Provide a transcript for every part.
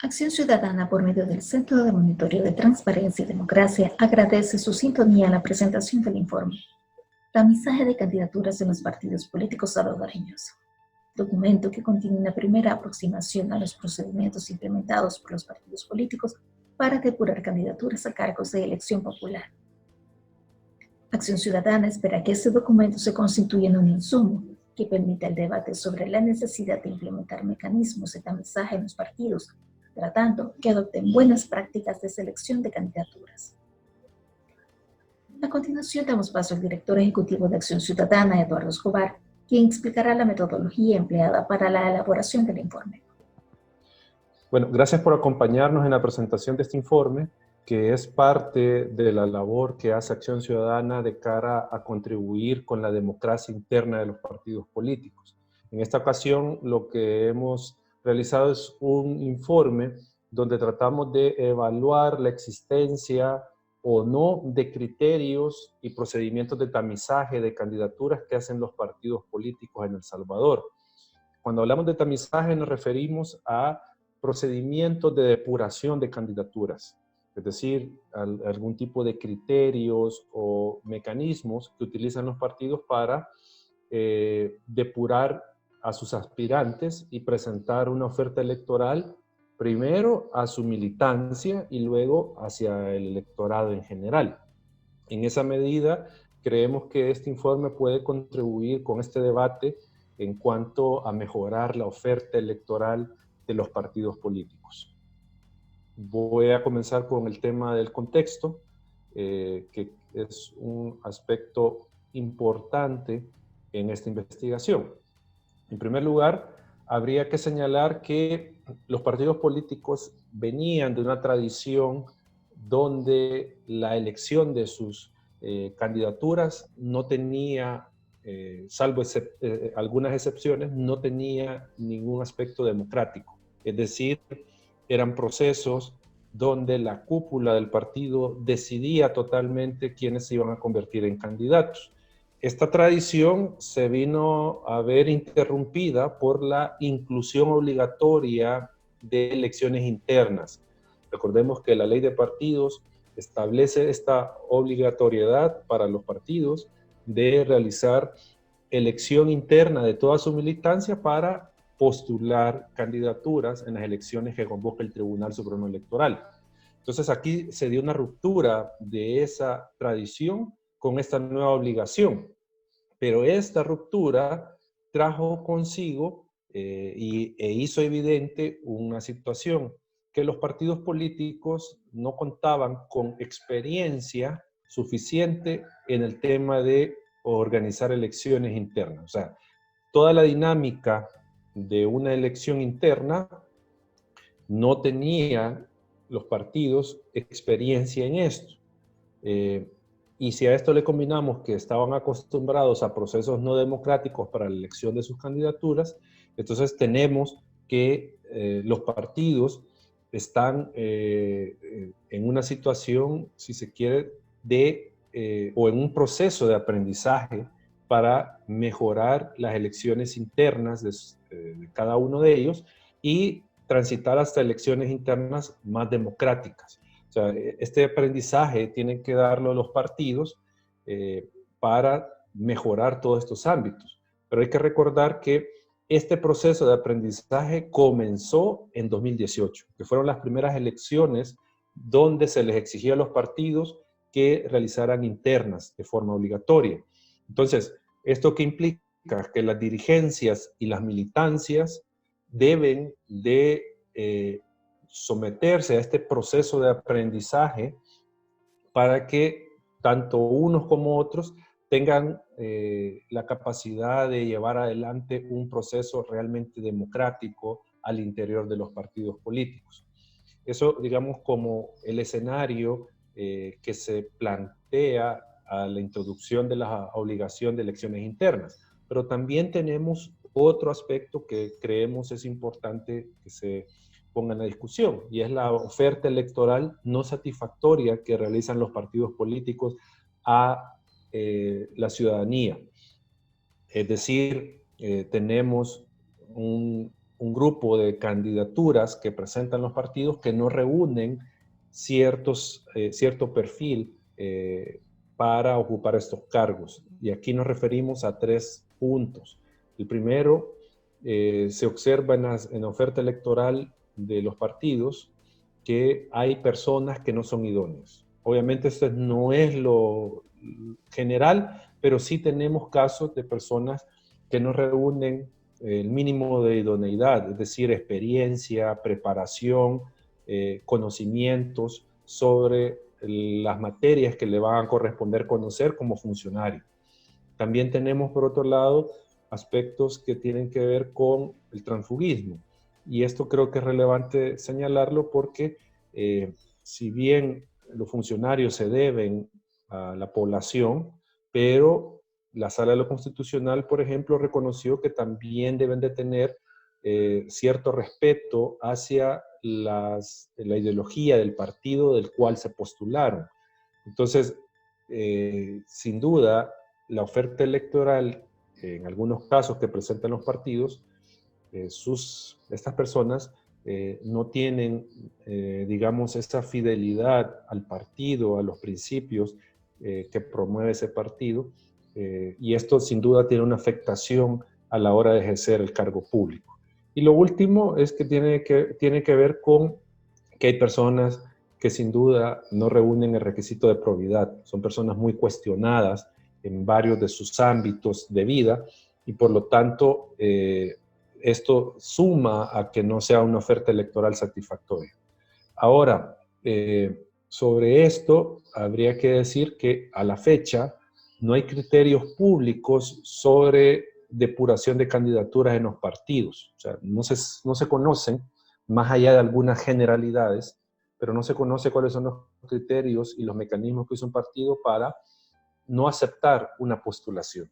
Acción Ciudadana, por medio del Centro de Monitoreo de Transparencia y Democracia, agradece su sintonía en la presentación del informe Tamizaje de candidaturas en los partidos políticos salvadoreños, documento que contiene una primera aproximación a los procedimientos implementados por los partidos políticos para depurar candidaturas a cargos de elección popular. Acción Ciudadana espera que este documento se constituya en un insumo que permita el debate sobre la necesidad de implementar mecanismos de tamizaje en los partidos, tratando que adopten buenas prácticas de selección de candidaturas. A continuación damos paso al director ejecutivo de Acción Ciudadana, Eduardo Escobar, quien explicará la metodología empleada para la elaboración del informe. Bueno, gracias por acompañarnos en la presentación de este informe, que es parte de la labor que hace Acción Ciudadana de cara a contribuir con la democracia interna de los partidos políticos. En esta ocasión, lo que hemos realizado es un informe donde tratamos de evaluar la existencia o no de criterios y procedimientos de tamizaje de candidaturas que hacen los partidos políticos en El Salvador. Cuando hablamos de tamizaje nos referimos a procedimientos de depuración de candidaturas, es decir, algún tipo de criterios o mecanismos que utilizan los partidos para depurar a sus aspirantes y presentar una oferta electoral primero a su militancia y luego hacia el electorado en general. En esa medida, creemos que este informe puede contribuir con este debate en cuanto a mejorar la oferta electoral de los partidos políticos. Voy a comenzar con el tema del contexto, que es un aspecto importante en esta investigación. En primer lugar, habría que señalar que los partidos políticos venían de una tradición donde la elección de sus candidaturas no tenía, salvo algunas excepciones, no tenía ningún aspecto democrático. Es decir, eran procesos donde la cúpula del partido decidía totalmente quiénes se iban a convertir en candidatos. Esta tradición se vino a ver interrumpida por la inclusión obligatoria de elecciones internas. Recordemos que la ley de partidos establece esta obligatoriedad para los partidos de realizar elección interna de toda su militancia para postular candidaturas en las elecciones que convoca el Tribunal Supremo Electoral. Entonces aquí se dio una ruptura de esa tradición con esta nueva obligación, pero esta ruptura trajo consigo e hizo evidente una situación, que los partidos políticos no contaban con experiencia suficiente en el tema de organizar elecciones internas. O sea, toda la dinámica de una elección interna no tenía los partidos experiencia en esto. Y si a esto le combinamos que estaban acostumbrados a procesos no democráticos para la elección de sus candidaturas, entonces tenemos que los partidos están en una situación, si se quiere, o en un proceso de aprendizaje para mejorar las elecciones internas de cada uno de ellos y transitar hasta elecciones internas más democráticas. O sea, este aprendizaje tienen que darlo los partidos para mejorar todos estos ámbitos. Pero hay que recordar que este proceso de aprendizaje comenzó en 2018, que fueron las primeras elecciones donde se les exigía a los partidos que realizaran internas de forma obligatoria. Entonces, ¿esto qué implica? Que las dirigencias y las militancias deben de someterse a este proceso de aprendizaje para que tanto unos como otros tengan la capacidad de llevar adelante un proceso realmente democrático al interior de los partidos políticos. Eso, digamos, como el escenario que se plantea a la introducción de la obligación de elecciones internas. Pero también tenemos otro aspecto que creemos es importante que se ponga en la discusión, y es la oferta electoral no satisfactoria que realizan los partidos políticos a la ciudadanía. Es decir, tenemos un grupo de candidaturas que presentan los partidos que no reúnen cierto perfil para ocupar estos cargos. Y aquí nos referimos a 3 puntos. El primero, se observa en la oferta electoral de los partidos que hay personas que no son idóneas. Obviamente esto no es lo general, pero sí tenemos casos de personas que no reúnen el mínimo de idoneidad, es decir, experiencia, preparación, conocimientos sobre las materias que le van a corresponder conocer como funcionario. También tenemos, por otro lado, aspectos que tienen que ver con el transfugismo. Y esto creo que es relevante señalarlo porque si bien los funcionarios se deben a la población, pero la Sala de lo Constitucional, por ejemplo, reconoció que también deben de tener cierto respeto hacia la ideología del partido del cual se postularon. Entonces, sin duda, la oferta electoral, en algunos casos que presentan los partidos, estas personas no tienen, digamos, esa fidelidad al partido, a los principios que promueve ese partido, y esto sin duda tiene una afectación a la hora de ejercer el cargo público. Y lo último es que tiene que ver con que hay personas que sin duda no reúnen el requisito de probidad. Son personas muy cuestionadas en varios de sus ámbitos de vida y por lo tanto esto suma a que no sea una oferta electoral satisfactoria. Ahora, sobre esto habría que decir que a la fecha no hay criterios públicos sobre depuración de candidaturas en los partidos. O sea, no se conocen, más allá de algunas generalidades, pero no se conoce cuáles son los criterios y los mecanismos que usa un partido para no aceptar una postulación.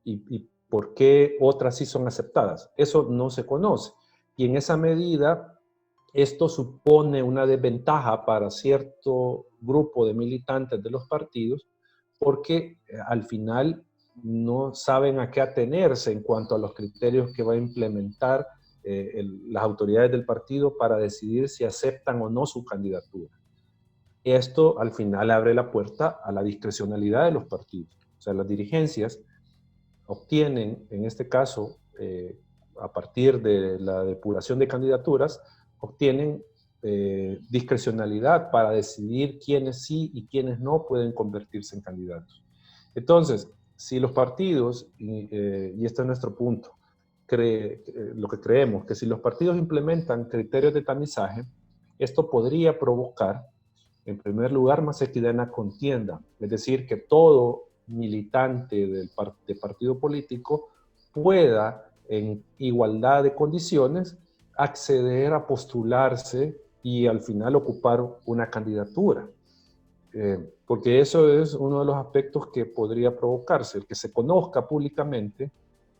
Y por qué otras sí son aceptadas. Eso no se conoce. Y en esa medida, esto supone una desventaja para cierto grupo de militantes de los partidos, porque al final no saben a qué atenerse en cuanto a los criterios que va a implementar las autoridades del partido para decidir si aceptan o no su candidatura. Esto al final abre la puerta a la discrecionalidad de los partidos. O sea, las dirigencias obtienen, en este caso, a partir de la depuración de candidaturas, obtienen discrecionalidad para decidir quiénes sí y quiénes no pueden convertirse en candidatos. Entonces, si los partidos, y este es nuestro punto, lo que creemos, que si los partidos implementan criterios de tamizaje, esto podría provocar, en primer lugar, más equidad en la contienda, es decir, que todo militante de partido político pueda, en igualdad de condiciones, acceder a postularse y al final ocupar una candidatura. Porque eso es uno de los aspectos que podría provocarse, el que se conozca públicamente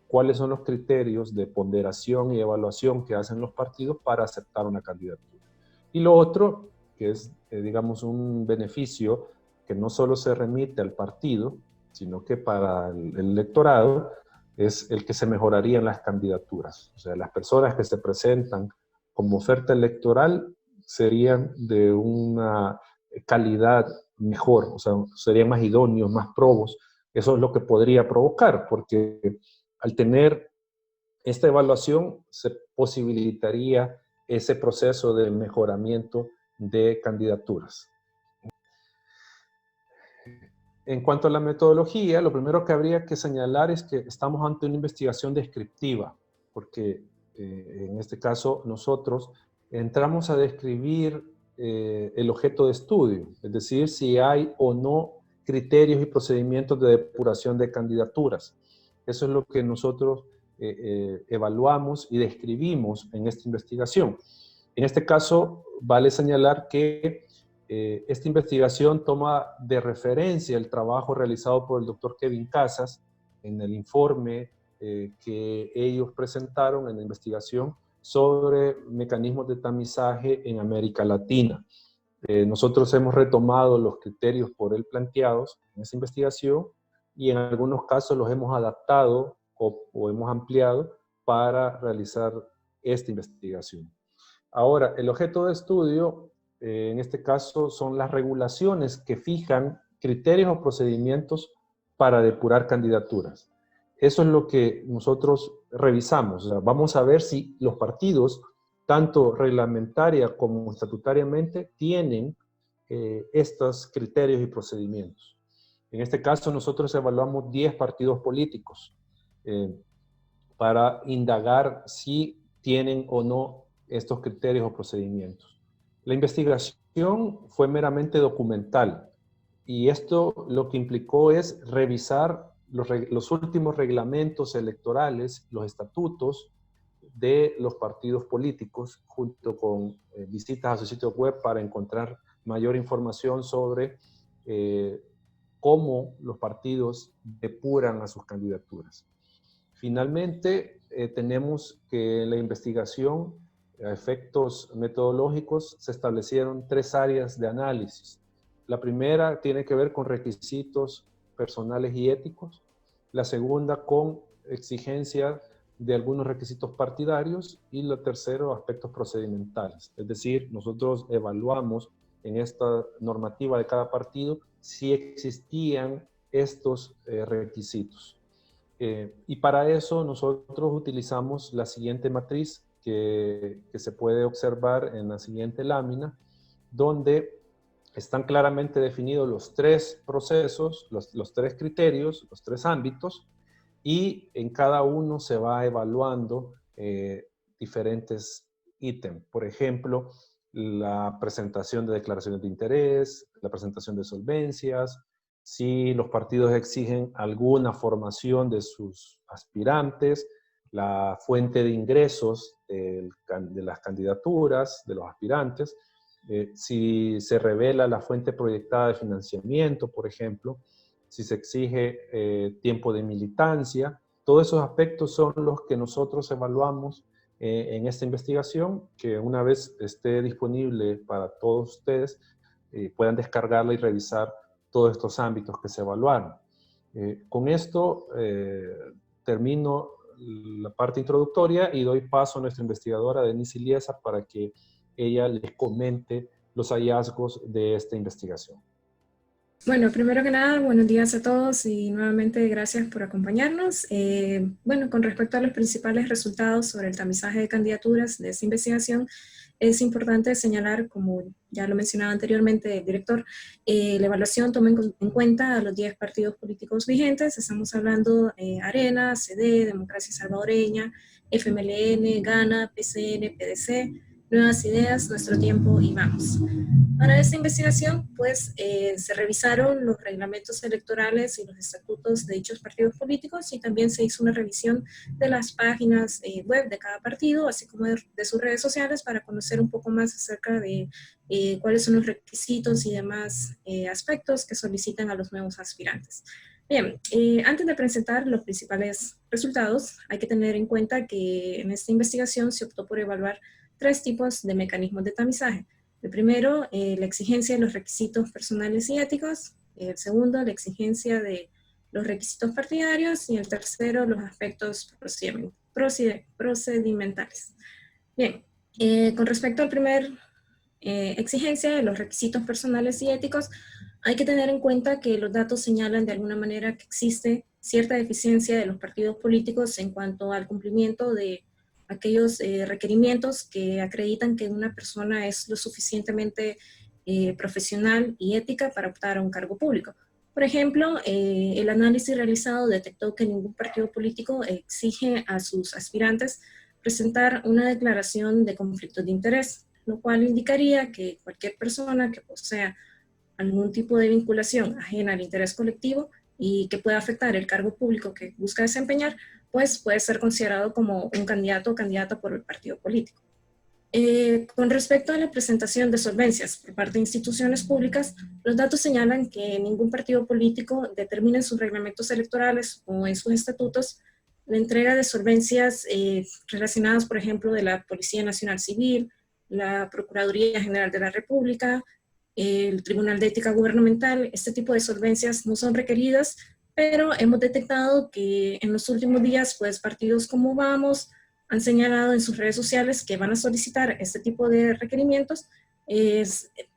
cuáles son los criterios de ponderación y evaluación que hacen los partidos para aceptar una candidatura. Y lo otro, que es, digamos, un beneficio que no solo se remite al partido, sino que para el electorado, es el que se mejorarían las candidaturas. O sea, las personas que se presentan como oferta electoral serían de una calidad mejor, o sea, serían más idóneos, más probos. Eso es lo que podría provocar, porque al tener esta evaluación se posibilitaría ese proceso de mejoramiento de candidaturas. En cuanto a la metodología, lo primero que habría que señalar es que estamos ante una investigación descriptiva, porque en este caso nosotros entramos a describir el objeto de estudio, es decir, si hay o no criterios y procedimientos de depuración de candidaturas. Eso es lo que nosotros evaluamos y describimos en esta investigación. En este caso, vale señalar que esta investigación toma de referencia el trabajo realizado por el doctor Kevin Casas en el informe que ellos presentaron en la investigación sobre mecanismos de tamizaje en América Latina. Nosotros hemos retomado los criterios por él planteados en esa investigación y en algunos casos los hemos adaptado o hemos ampliado para realizar esta investigación. Ahora, el objeto de estudio, en este caso, son las regulaciones que fijan criterios o procedimientos para depurar candidaturas. Eso es lo que nosotros revisamos. O sea, vamos a ver si los partidos, tanto reglamentaria como estatutariamente, tienen estos criterios y procedimientos. En este caso, nosotros evaluamos 10 partidos políticos para indagar si tienen o no estos criterios o procedimientos. La investigación fue meramente documental y esto lo que implicó es revisar los últimos reglamentos electorales, los estatutos de los partidos políticos, junto con visitas a su sitio web para encontrar mayor información sobre cómo los partidos depuran a sus candidaturas. Finalmente, tenemos que en la investigación, a efectos metodológicos, se establecieron 3 áreas de análisis. La primera tiene que ver con requisitos personales y éticos. La segunda con exigencia de algunos requisitos partidarios. Y la tercera, aspectos procedimentales. Es decir, nosotros evaluamos en esta normativa de cada partido si existían estos requisitos. Y para eso nosotros utilizamos la siguiente matriz que se puede observar en la siguiente lámina, donde están claramente definidos los 3 procesos, los 3 criterios, los 3 ámbitos, y en cada uno se va evaluando diferentes ítems. Por ejemplo, la presentación de declaraciones de interés, la presentación de solvencias, si los partidos exigen alguna formación de sus aspirantes, la fuente de ingresos de las candidaturas, de los aspirantes, si se revela la fuente proyectada de financiamiento, por ejemplo, si se exige tiempo de militancia. Todos esos aspectos son los que nosotros evaluamos en esta investigación, que una vez esté disponible para todos ustedes, puedan descargarla y revisar todos estos ámbitos que se evaluaron. Con esto termino la parte introductoria y doy paso a nuestra investigadora Denise Iliesa para que ella les comente los hallazgos de esta investigación. Bueno, primero que nada, buenos días a todos y nuevamente gracias por acompañarnos. Bueno, con respecto a los principales resultados sobre el tamizaje de candidaturas de esta investigación, es importante señalar, como ya lo mencionaba anteriormente el director, la evaluación toma en cuenta a los 10 partidos políticos vigentes. Estamos hablando Arena, CD, Democracia Salvadoreña, FMLN, GANA, PCN, PDC, Nuevas Ideas, Nuestro Tiempo y Vamos. Para esta investigación, pues, se revisaron los reglamentos electorales y los estatutos de dichos partidos políticos y también se hizo una revisión de las páginas web de cada partido, así como de sus redes sociales, para conocer un poco más acerca de cuáles son los requisitos y demás aspectos que solicitan a los nuevos aspirantes. Bien, antes de presentar los principales resultados, hay que tener en cuenta que en esta investigación se optó por evaluar 3 tipos de mecanismos de tamizaje. El primero, la exigencia de los requisitos personales y éticos. El segundo, la exigencia de los requisitos partidarios. Y el tercero, los aspectos procedimentales. Bien, con respecto al primer exigencia de los requisitos personales y éticos, hay que tener en cuenta que los datos señalan de alguna manera que existe cierta deficiencia de los partidos políticos en cuanto al cumplimiento de aquellos requerimientos que acreditan que una persona es lo suficientemente profesional y ética para optar a un cargo público. Por ejemplo, el análisis realizado detectó que ningún partido político exige a sus aspirantes presentar una declaración de conflictos de interés, lo cual indicaría que cualquier persona que posea algún tipo de vinculación ajena al interés colectivo y que pueda afectar el cargo público que busca desempeñar, pues puede ser considerado como un candidato o candidata por el partido político. Con respecto a la presentación de solvencias por parte de instituciones públicas, los datos señalan que ningún partido político determina en sus reglamentos electorales o en sus estatutos la entrega de solvencias relacionadas, por ejemplo, de la Policía Nacional Civil, la Procuraduría General de la República, el Tribunal de Ética Gubernamental. Este tipo de solvencias no son requeridas pero hemos detectado que en los últimos días, pues partidos como Vamos han señalado en sus redes sociales que van a solicitar este tipo de requerimientos.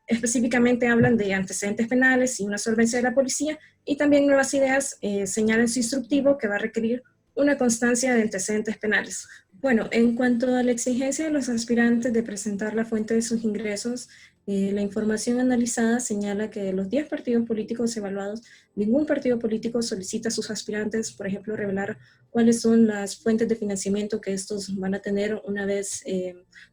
Específicamente hablan de antecedentes penales y una solvencia de la policía, y también Nuevas Ideas señala en su instructivo que va a requerir una constancia de antecedentes penales. Bueno, en cuanto a la exigencia de los aspirantes de presentar la fuente de sus ingresos, la información analizada señala que de los 10 partidos políticos evaluados, ningún partido político solicita a sus aspirantes, por ejemplo, revelar cuáles son las fuentes de financiamiento que estos van a tener una vez,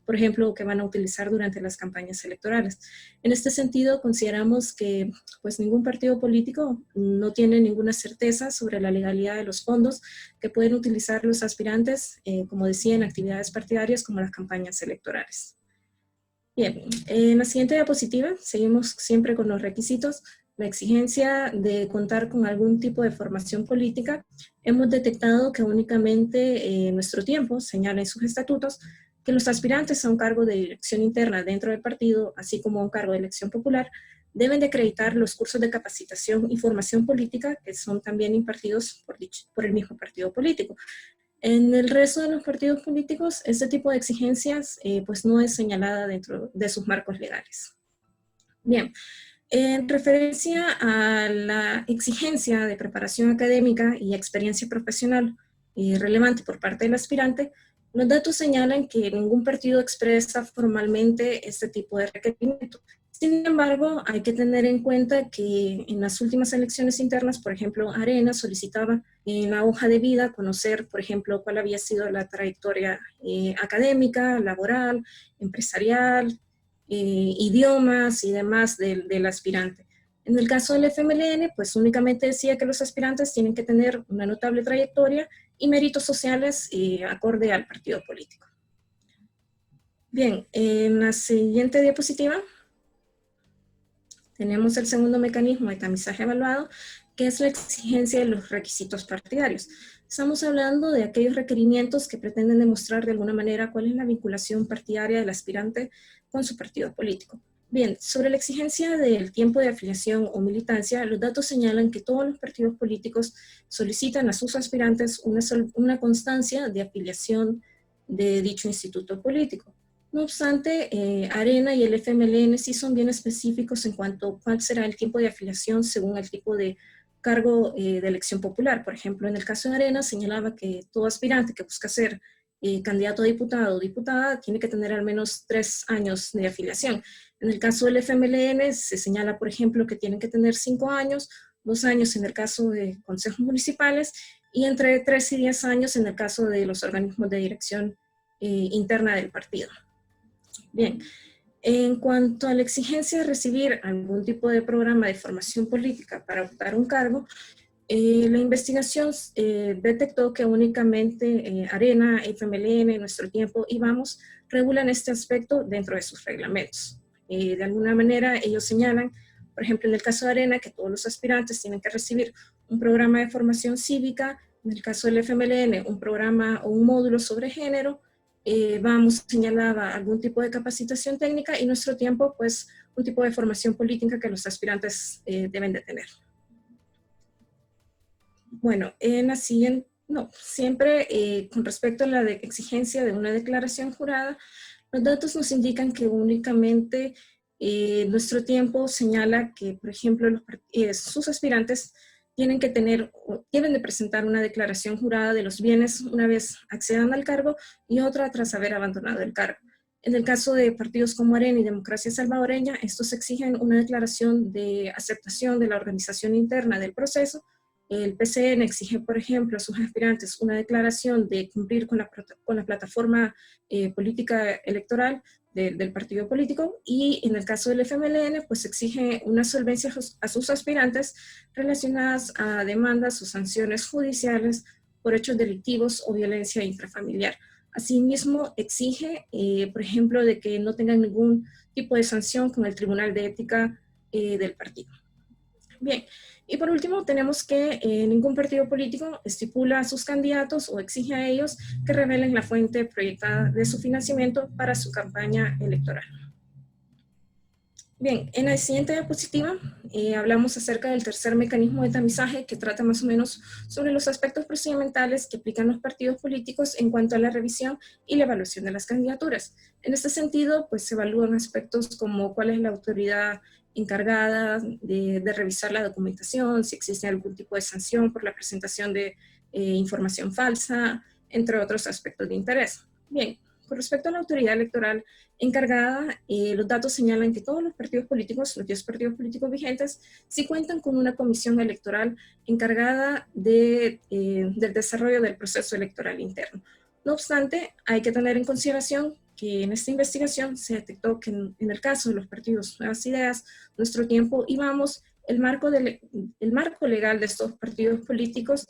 por ejemplo, que van a utilizar durante las campañas electorales. En este sentido, consideramos que pues, ningún partido político no tiene ninguna certeza sobre la legalidad de los fondos que pueden utilizar los aspirantes, como decía, en actividades partidarias como las campañas electorales. Bien, en la siguiente diapositiva seguimos siempre con los requisitos. La exigencia de contar con algún tipo de formación política. Hemos detectado que únicamente Nuestro Tiempo señala en sus estatutos que los aspirantes a un cargo de dirección interna dentro del partido, así como a un cargo de elección popular, deben de acreditar los cursos de capacitación y formación política que son también impartidos por el mismo partido político. En el resto de los partidos políticos, este tipo de exigencias pues no es señalada dentro de sus marcos legales. Bien, en referencia a la exigencia de preparación académica y experiencia profesional relevante por parte del aspirante, los datos señalan que ningún partido expresa formalmente este tipo de requerimiento. Sin embargo, hay que tener en cuenta que en las últimas elecciones internas, por ejemplo, Arena solicitaba en la hoja de vida conocer, por ejemplo, cuál había sido la trayectoria académica, laboral, empresarial, idiomas y demás del aspirante. En el caso del FMLN, pues únicamente decía que los aspirantes tienen que tener una notable trayectoria y méritos sociales acorde al partido político. Bien, en la siguiente diapositiva tenemos el segundo mecanismo de tamizaje evaluado, que es la exigencia de los requisitos partidarios. Estamos hablando de aquellos requerimientos que pretenden demostrar de alguna manera cuál es la vinculación partidaria del aspirante con su partido político. Bien, sobre la exigencia del tiempo de afiliación o militancia, los datos señalan que todos los partidos políticos solicitan a sus aspirantes una constancia de afiliación de dicho instituto político. No obstante, Arena y el FMLN sí son bien específicos en cuanto a cuál será el tiempo de afiliación según el tipo de cargo de elección popular. Por ejemplo, en el caso de Arena señalaba que todo aspirante que busca ser candidato a diputado o diputada tiene que tener al menos 3 años de afiliación. En el caso del FMLN se señala, por ejemplo, que tienen que tener 5 años, 2 años en el caso de consejos municipales y entre 3 y 10 años en el caso de los organismos de dirección interna del partido. Bien, en cuanto a la exigencia de recibir algún tipo de programa de formación política para optar un cargo, la investigación detectó que únicamente Arena, FMLN, Nuestro Tiempo y Vamos regulan este aspecto dentro de sus reglamentos. De alguna manera ellos señalan, por ejemplo en el caso de Arena, que todos los aspirantes tienen que recibir un programa de formación cívica, en el caso del FMLN un programa o un módulo sobre género, Vamos señalaba algún tipo de capacitación técnica y Nuestro Tiempo pues un tipo de formación política que los aspirantes deben de tener. Bueno, en la siguiente, siempre con respecto a la exigencia de una declaración jurada, los datos nos indican que únicamente Nuestro Tiempo señala que, por ejemplo, sus aspirantes deben de presentar una declaración jurada de los bienes una vez accedan al cargo y otra tras haber abandonado el cargo. En el caso de partidos como Arena y Democracia Salvadoreña, estos exigen una declaración de aceptación de la organización interna del proceso. El PCN exige, por ejemplo, a sus aspirantes una declaración de cumplir con la plataforma política electoral del partido político, y en el caso del FMLN, pues exige una solvencia a sus aspirantes relacionadas a demandas o sanciones judiciales por hechos delictivos o violencia intrafamiliar. Asimismo, exige, por ejemplo, de que no tengan ningún tipo de sanción con el Tribunal de Ética del partido. Bien, y por último tenemos que ningún partido político estipula a sus candidatos o exige a ellos que revelen la fuente proyectada de su financiamiento para su campaña electoral. Bien, en la siguiente diapositiva hablamos acerca del tercer mecanismo de tamizaje que trata más o menos sobre los aspectos procedimentales que aplican los partidos políticos en cuanto a la revisión y la evaluación de las candidaturas. En este sentido, pues se evalúan aspectos como cuál es la autoridad encargada de revisar la documentación, si existe algún tipo de sanción por la presentación de información falsa, entre otros aspectos de interés. Bien, con respecto a la autoridad electoral encargada, los datos señalan que todos los partidos políticos, los 10 partidos políticos vigentes, sí cuentan con una comisión electoral encargada del desarrollo del proceso electoral interno. No obstante, hay que tener en consideración que en esta investigación se detectó que en el caso de los partidos Nuevas Ideas, Nuestro Tiempo y Vamos, el marco legal de estos partidos políticos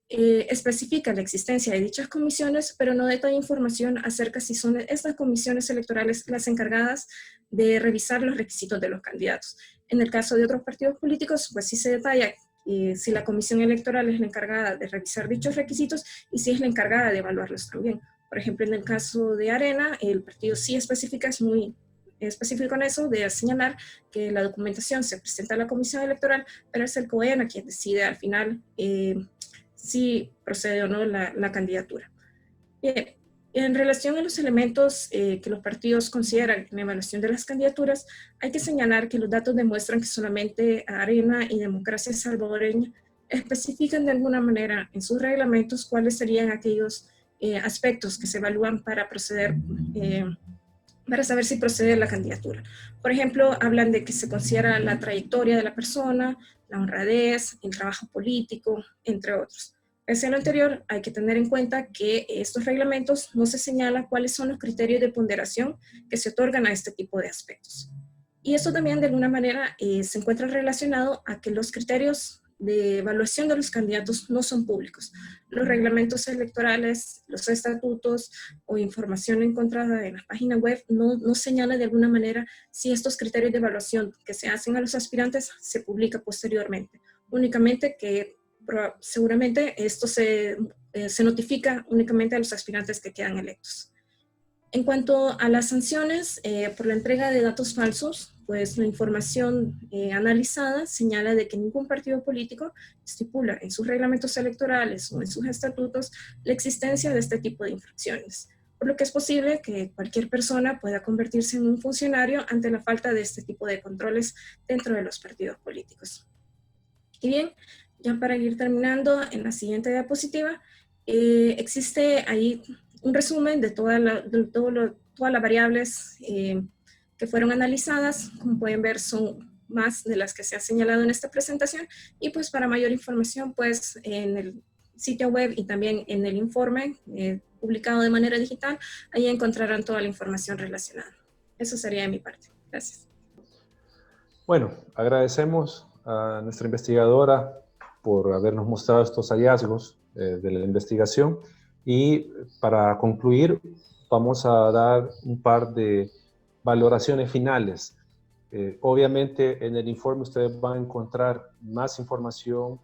especifica la existencia de dichas comisiones, pero no detalla información acerca si son estas comisiones electorales las encargadas de revisar los requisitos de los candidatos. En el caso de otros partidos políticos, pues sí se detalla si la comisión electoral es la encargada de revisar dichos requisitos y si es la encargada de evaluarlos también. Por ejemplo, en el caso de Arena, el partido sí especifica, es muy específico en eso, de señalar que la documentación se presenta a la comisión electoral, pero es el COENA quien decide al final si procede o no la candidatura. Bien, en relación a los elementos que los partidos consideran en la evaluación de las candidaturas, hay que señalar que los datos demuestran que solamente Arena y Democracia Salvadoreña especifican de alguna manera en sus reglamentos cuáles serían aquellos aspectos que se evalúan para proceder, para saber si procede la candidatura. Por ejemplo, hablan de que se considera la trayectoria de la persona, la honradez, el trabajo político, entre otros. Pese a lo anterior, hay que tener en cuenta que estos reglamentos no se señalan cuáles son los criterios de ponderación que se otorgan a este tipo de aspectos. Y eso también de alguna manera se encuentra relacionado a que los criterios de evaluación de los candidatos no son públicos. Los reglamentos electorales, los estatutos o información encontrada en la página web no señala de alguna manera si estos criterios de evaluación que se hacen a los aspirantes se publica posteriormente. Únicamente que seguramente esto se notifica únicamente a los aspirantes que quedan electos. En cuanto a las sanciones por la entrega de datos falsos, pues la información analizada señala de que ningún partido político estipula en sus reglamentos electorales o en sus estatutos la existencia de este tipo de infracciones, por lo que es posible que cualquier persona pueda convertirse en un funcionario ante la falta de este tipo de controles dentro de los partidos políticos. Y bien, ya para ir terminando, en la siguiente diapositiva, existe ahí un resumen de todas las variables que fueron analizadas. Como pueden ver, son más de las que se ha señalado en esta presentación. Y pues para mayor información, pues en el sitio web y también en el informe publicado de manera digital, ahí encontrarán toda la información relacionada. Eso sería de mi parte. Gracias. Bueno, agradecemos a nuestra investigadora por habernos mostrado estos hallazgos de la investigación, y para concluir vamos a dar un par de valoraciones finales. Obviamente en el informe ustedes van a encontrar más información,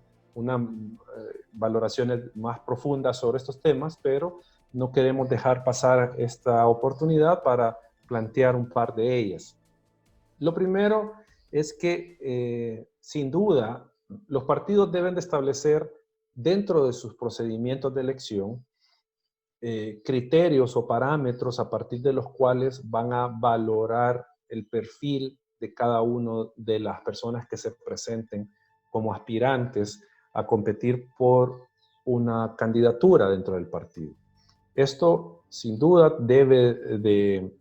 valoraciones más profundas sobre estos temas, pero no queremos dejar pasar esta oportunidad para plantear un par de ellas. Lo primero es que, sin duda, los partidos deben de establecer dentro de sus procedimientos de elección criterios o parámetros a partir de los cuales van a valorar el perfil de cada una de las personas que se presenten como aspirantes a competir por una candidatura dentro del partido. Esto, sin duda, debe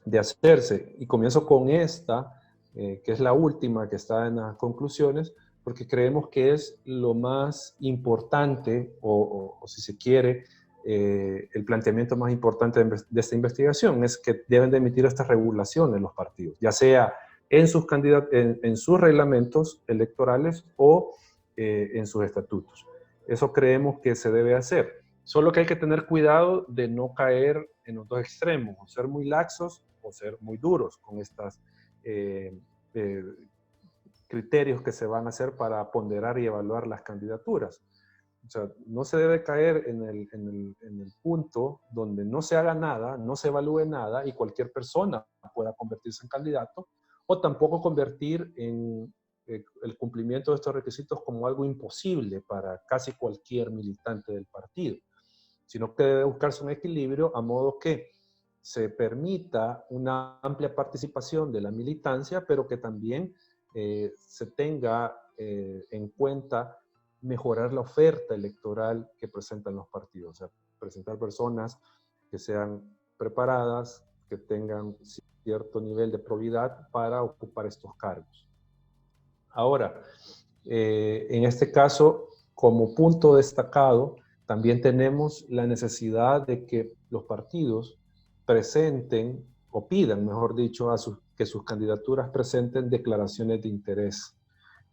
de hacerse, y comienzo con esta, que es la última que está en las conclusiones, porque creemos que es lo más importante, o si se quiere, el planteamiento más importante de esta investigación, es que deben de emitir estas regulaciones los partidos, ya sea en sus reglamentos electorales o en sus estatutos. Eso creemos que se debe hacer. Solo que hay que tener cuidado de no caer en los dos extremos, o ser muy laxos o ser muy duros con estos criterios que se van a hacer para ponderar y evaluar las candidaturas. O sea, no se debe caer en el punto donde no se haga nada, no se evalúe nada y cualquier persona pueda convertirse en candidato, o tampoco convertir el cumplimiento de estos requisitos como algo imposible para casi cualquier militante del partido, sino que debe buscarse un equilibrio a modo que se permita una amplia participación de la militancia, pero que también se tenga en cuenta mejorar la oferta electoral que presentan los partidos. O sea, presentar personas que sean preparadas, que tengan cierto nivel de probidad para ocupar estos cargos. Ahora, en este caso, como punto destacado, también tenemos la necesidad de que los partidos presenten, o pidan, mejor dicho, que sus candidaturas presenten declaraciones de interés.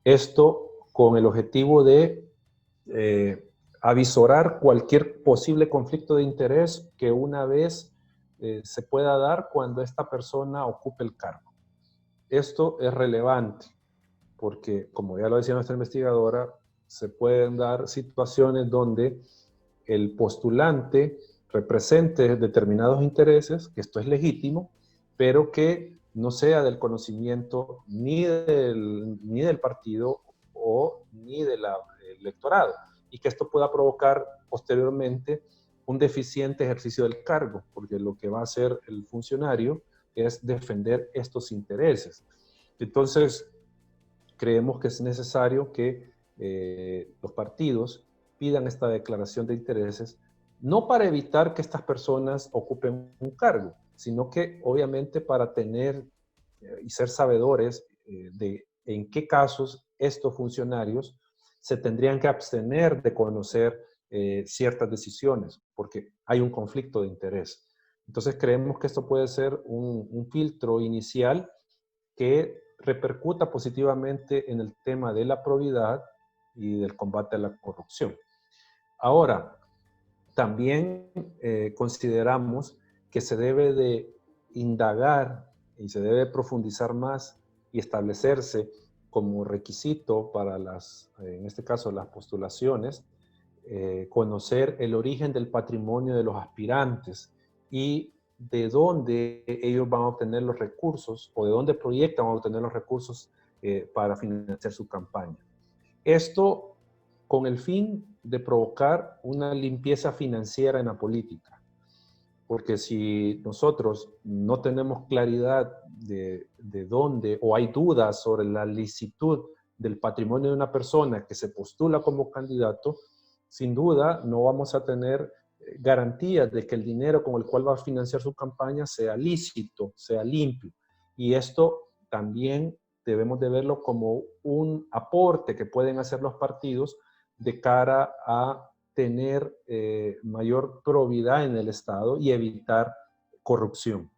Esto con el objetivo de avisorar cualquier posible conflicto de interés que una vez se pueda dar cuando esta persona ocupe el cargo. Esto es relevante porque, como ya lo decía nuestra investigadora, se pueden dar situaciones donde el postulante represente determinados intereses, que esto es legítimo, pero que no sea del conocimiento ni del partido ni del electorado, y que esto pueda provocar posteriormente un deficiente ejercicio del cargo, porque lo que va a hacer el funcionario es defender estos intereses. Entonces, creemos que es necesario que los partidos pidan esta declaración de intereses, no para evitar que estas personas ocupen un cargo, sino que obviamente para tener y ser sabedores de en qué casos estos funcionarios se tendrían que abstener de conocer ciertas decisiones, porque hay un conflicto de interés. Entonces creemos que esto puede ser un filtro inicial que repercuta positivamente en el tema de la probidad y del combate a la corrupción. Ahora, también consideramos que se debe de indagar y se debe profundizar más y establecerse como requisito para en este caso, las postulaciones, conocer el origen del patrimonio de los aspirantes y de dónde ellos van a obtener los recursos o de dónde proyectan obtener los recursos para financiar su campaña. Esto con el fin de provocar una limpieza financiera en la política. Porque si nosotros no tenemos claridad de dónde, o hay dudas sobre la licitud del patrimonio de una persona que se postula como candidato, sin duda no vamos a tener garantías de que el dinero con el cual va a financiar su campaña sea lícito, sea limpio. Y esto también debemos de verlo como un aporte que pueden hacer los partidos de cara a tener mayor probidad en el Estado y evitar corrupción.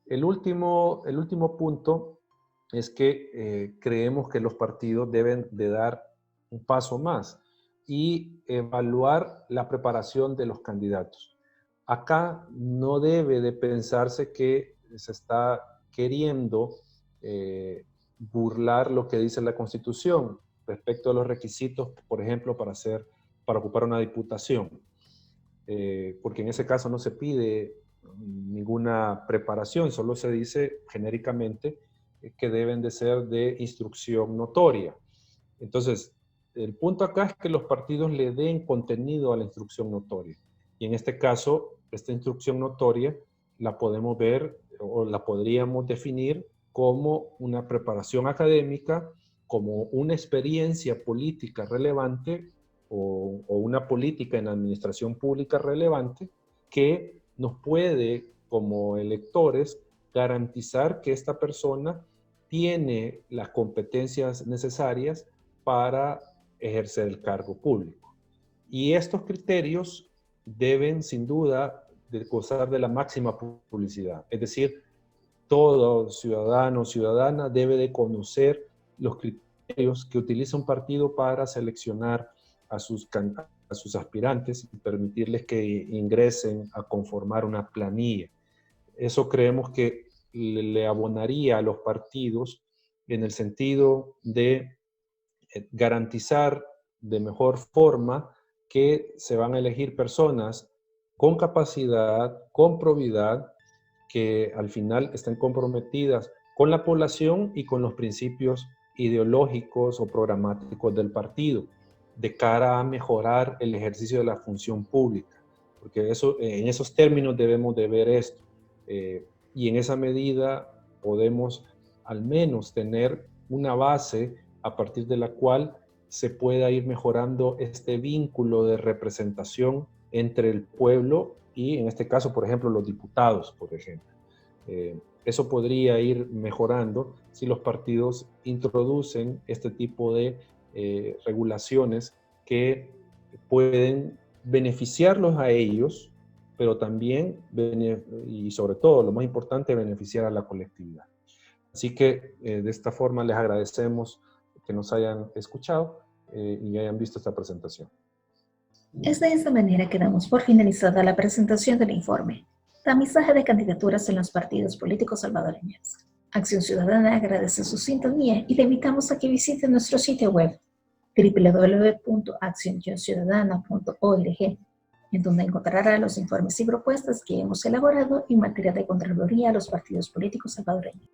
El último punto es que creemos que los partidos deben de dar un paso más y evaluar la preparación de los candidatos. Acá no debe de pensarse que se está queriendo burlar lo que dice la Constitución respecto a los requisitos, por ejemplo, para ocupar una diputación, porque en ese caso no se pide ninguna preparación, solo se dice genéricamente que deben de ser de instrucción notoria. Entonces, el punto acá es que los partidos le den contenido a la instrucción notoria. Y en este caso, esta instrucción notoria la podemos ver o la podríamos definir como una preparación académica, como una experiencia política relevante o una política en la administración pública relevante que nos puede, como electores, garantizar que esta persona tiene las competencias necesarias para ejercer el cargo público. Y estos criterios deben, sin duda, de gozar de la máxima publicidad. Es decir, todo ciudadano o ciudadana debe de conocer los criterios que utiliza un partido para seleccionar a sus aspirantes y permitirles que ingresen a conformar una planilla. Eso creemos que le abonaría a los partidos en el sentido de garantizar de mejor forma que se van a elegir personas con capacidad, con probidad, que al final estén comprometidas con la población y con los principios ideológicos o programáticos del partido, de cara a mejorar el ejercicio de la función pública, porque eso, en esos términos debemos de ver esto, y en esa medida podemos al menos tener una base a partir de la cual se pueda ir mejorando este vínculo de representación entre el pueblo y, en este caso, por ejemplo, los diputados, por ejemplo. Eso podría ir mejorando si los partidos introducen este tipo de regulaciones que pueden beneficiarlos a ellos, pero también, y sobre todo, lo más importante, beneficiar a la colectividad. Así que de esta forma les agradecemos que nos hayan escuchado y hayan visto esta presentación. Es de esta manera que damos por finalizada la presentación del informe Tamizaje de candidaturas en los partidos políticos salvadoreños. Acción Ciudadana agradece su sintonía y le invitamos a que visite nuestro sitio web www.accionciudadana.org, en donde encontrará los informes y propuestas que hemos elaborado en materia de Contraloría a los partidos políticos salvadoreños.